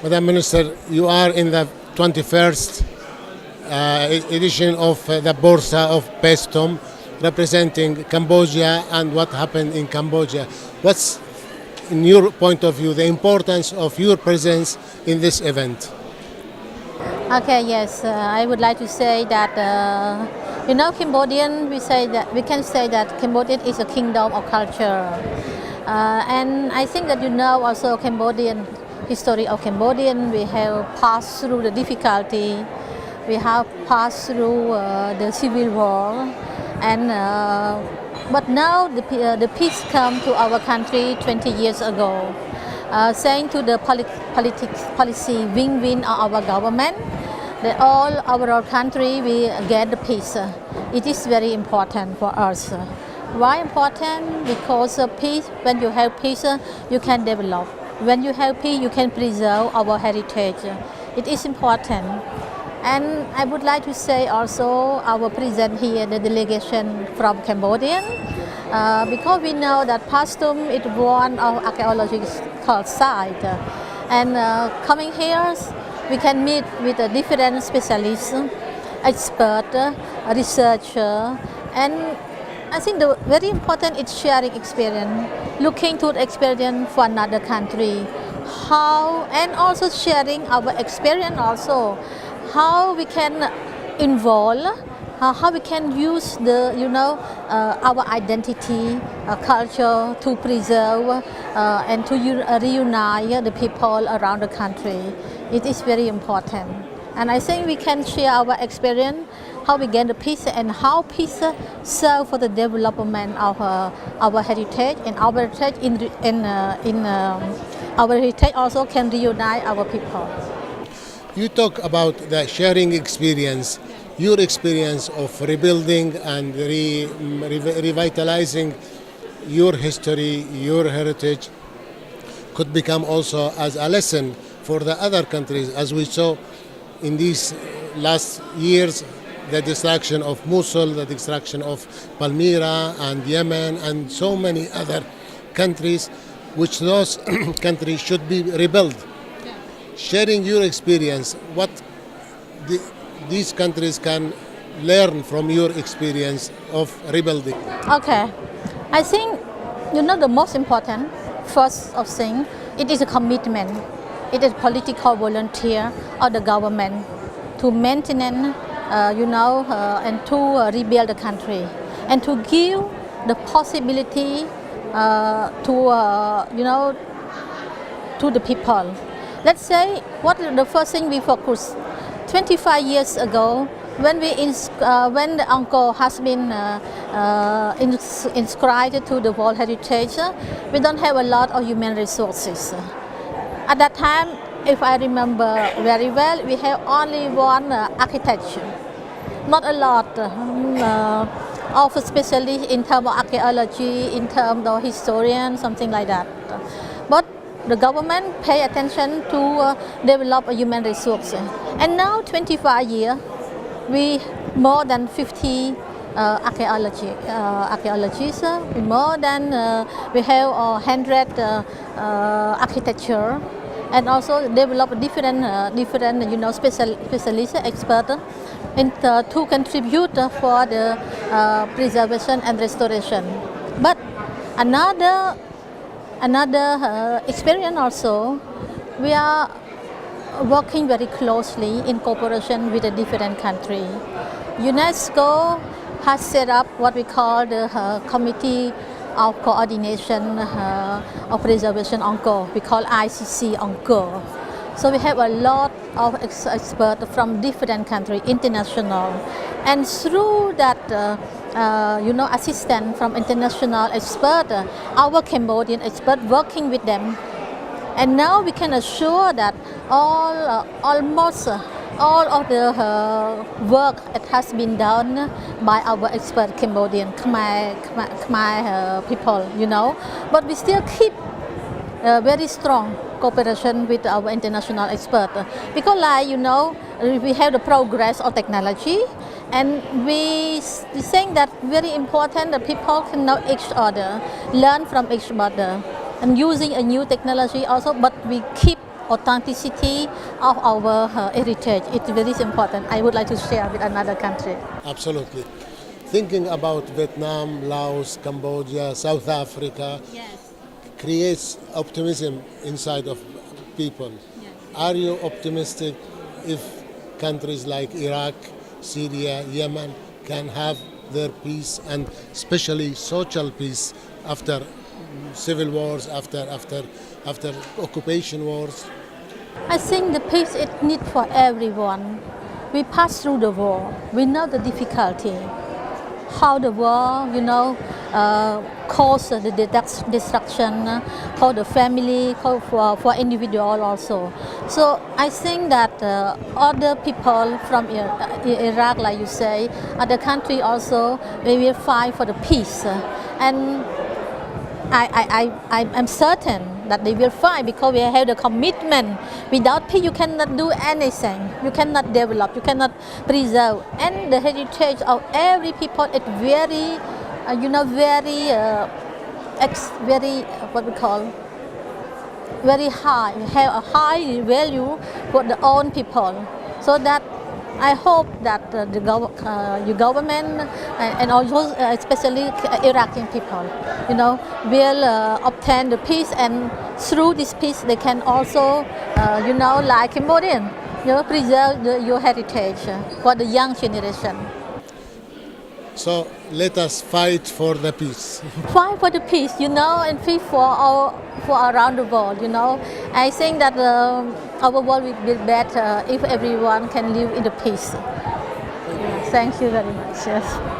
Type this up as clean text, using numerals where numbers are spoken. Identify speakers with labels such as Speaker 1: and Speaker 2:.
Speaker 1: Madam Minister, you are in the 21st edition of the Bursa of Pestom, representing Cambodia and what happened in Cambodia. What's, in your point of view, the importance of your presence in this event?
Speaker 2: Okay, yes, I would like to say that Cambodian. We can say that Cambodian is a kingdom of culture, and I think that also Cambodian history of Cambodian. We have passed through the difficulty. We have passed through the civil war, and but now the peace come to our country 20 years ago. Saying to the policy win-win of our government, that all our country we get the peace. It is very important for us. Why important? Because peace. When you have peace, you can develop. When you have peace, you can preserve our heritage. It is important. And I would like to say also our present here, the delegation from Cambodian, because we know that Pastum is one of archaeological site, and coming here, we can meet with a different specialists, expert, researcher, and I think the very important is sharing experience, looking to the experience for another country, and also sharing our experience also, how we can involve, how we can use our identity, culture to preserve and to reunite the people around the country. It is very important, and I think we can share our experience, how we get the peace and how peace serve for the development of our heritage, and our heritage our heritage also can reunite our people.
Speaker 1: You talk about the sharing experience, your experience of rebuilding and revitalizing your history, your heritage, could become also as a lesson for the other countries, as we saw in these last years, the destruction of Mosul, the destruction of Palmyra and Yemen and so many other countries, which those countries should be rebuilt. Sharing your experience, what these countries can learn from your experience of rebuilding.
Speaker 2: Okay, I think the most important, first of thing, it is a commitment. It is political volunteer of the government to maintain, and to rebuild the country, and to give the possibility to the people. Let's say what the first thing we focus. 25 years ago, when the Angkor has been inscribed to the World Heritage, we don't have a lot of human resources. At that time, if I remember very well, we have only one architecture, not a lot of specialists in terms of archaeology, in terms of historian, something like that. But the government pay attention to develop a human resource. And now, 25 years, we more than 50 archaeologists, more than we have 100 architecture, and also develop different specialists, experts, to contribute for the preservation and restoration. But another experience also, we are working very closely in cooperation with a different country. UNESCO has set up what we call the Committee of Coordination of Preservation Angkor. We call ICC Angkor. So we have a lot of experts from different countries, international, and through that assistance from international experts, our Cambodian experts working with them. And now we can assure that almost all of the work that has been done by our expert Cambodian Khmer people, but we still keep very strong cooperation with our international expert, because we have the progress of technology, and we think that very important that people can know each other, learn from each other, and using a new technology also, but we keep authenticity of our heritage. It's very important. I would like to share with another country.
Speaker 1: Absolutely. Thinking about Vietnam, Laos, Cambodia, South Africa creates optimism inside of people. Are you optimistic if countries like Iraq, Syria, Yemen can have their peace and especially social peace after civil wars, after occupation wars?
Speaker 2: I think the peace is need for everyone. We pass through the war. We know the difficulty, how the war, cause the destruction for the family, for individual also. So I think that other people from Iraq, like you say, other country also, they will fight for the peace. And I'm certain that they will fight because we have the commitment. Without peace, you cannot do anything. You cannot develop. You cannot preserve. And the heritage of every people is very, very what we call very high. Have a high value for the own people. So that I hope that the government and also especially Iraqi people, will obtain the peace, and through this peace they can also, like Cambodian, preserve your heritage for the young generation.
Speaker 1: So let us fight for the peace.
Speaker 2: Fight for the peace, and fight for around the world. I think that our world will be better if everyone can live in the peace. Thank you very much. Yes.